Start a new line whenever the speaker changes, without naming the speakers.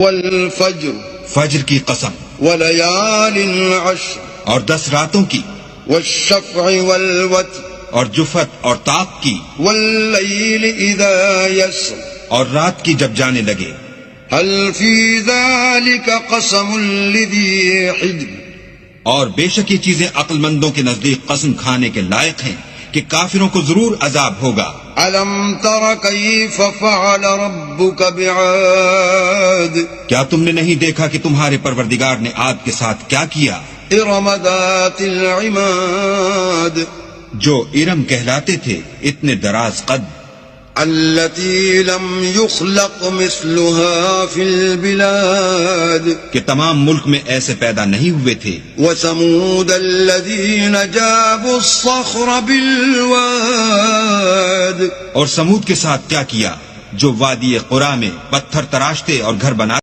والفجر
فجر کی قسم،
وليال عشر
اور 10 راتوں کی،
والشفع والوتر
اور جفت اور طاق کی،
والليل إذا يسر
اور رات کی جب جانے لگے.
هل في ذلك قسم لذي حجر
اور بے شک یہ چیزیں عقل مندوں کے نزدیک قسم کھانے کے لائق ہیں کہ کافروں کو ضرور عذاب ہوگا.
ألم تر كيف فعل ربك بعاد
کیا تم نے نہیں دیکھا کہ تمہارے پروردگار نے عاد کے ساتھ کیا کیا؟
إرم ذات العماد
جو ارم کہلاتے تھے، اتنے دراز قد،
التي لم يخلق مثلها في البلاد
کہ تمام ملک میں ایسے پیدا نہیں ہوئے تھے.
وثمود الذين جابوا الصخر بالواد
اور سمود کے ساتھ کیا کیا جو وادی قرا میں پتھر تراشتے اور گھر بناتے